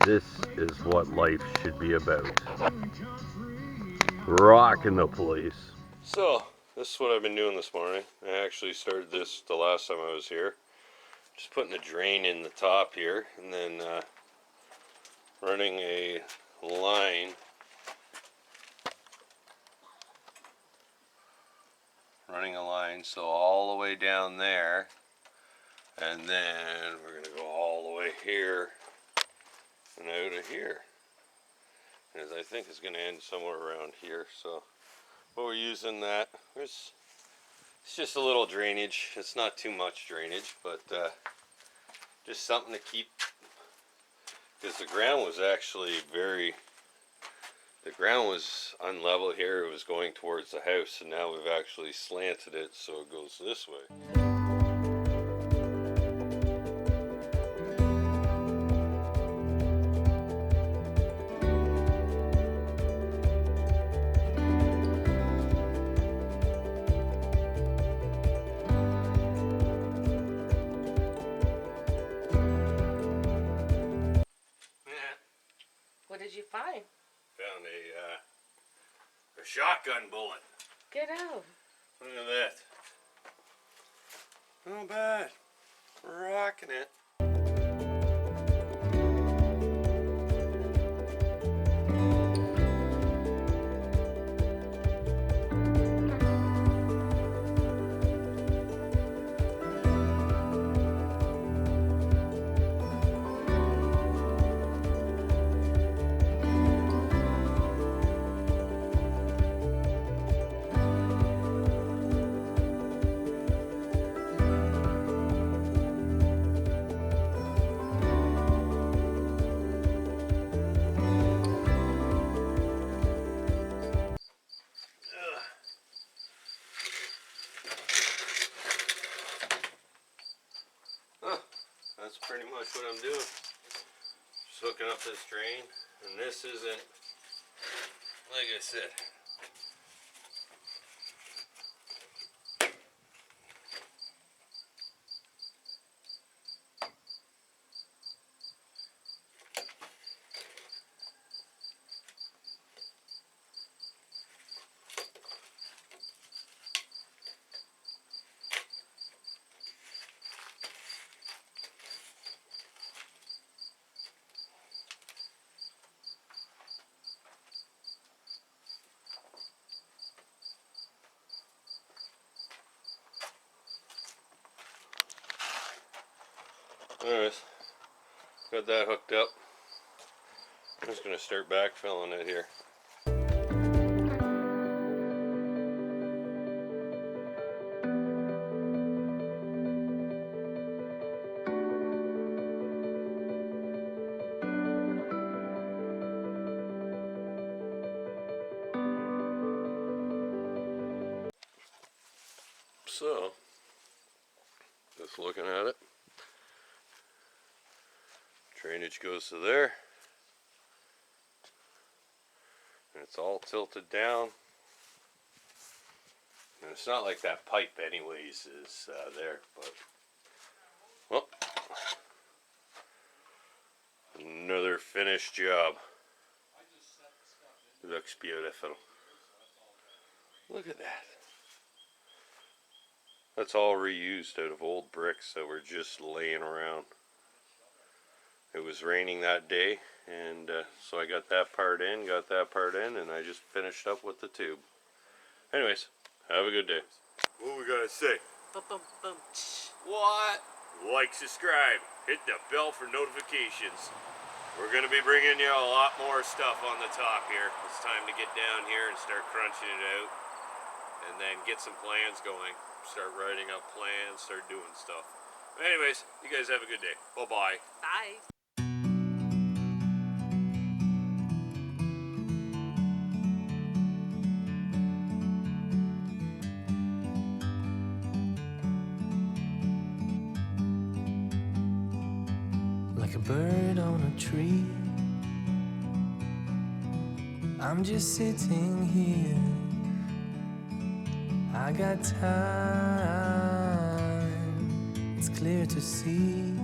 This is what life should be about. Rocking the place. So, this is what I've been doing this morning. I actually started this the last time I was here. Just putting a drain in the top here, and then running a line. So all the way down there, and then we're going to go all the way here and out of here. And I think it's going to end somewhere around here. So what we're using that, it's just a little drainage. It's not too much drainage, but just something to keep, because the ground was actually the ground was unlevel here. It was going towards the house, and now we've actually slanted it so it goes this way. What did you find? Found a shotgun bullet. Get out. Look at that. Not bad. Rocking it. That's pretty much what I'm doing. Just hooking up this drain, and this isn't, like I said, anyways, got that hooked up. I'm just going to start backfilling it here. So, just looking at it. Drainage goes to there. And it's all tilted down. And it's not like that pipe anyways is there, but well, another finished job. Looks beautiful. Look at that. That's all reused out of old bricks that were just laying around. It was raining that day, and so I got that part in, and I just finished up with the tube. Anyways, have a good day. What we gotta say? What? Like, subscribe, hit the bell for notifications. We're gonna be bringing you a lot more stuff on the top here. It's time to get down here and start crunching it out, and then get some plans going. Start writing up plans, start doing stuff. But anyways, you guys have a good day. Bye-bye. Bye. Like a bird on a tree, I'm just sitting here. I got time, it's clear to see.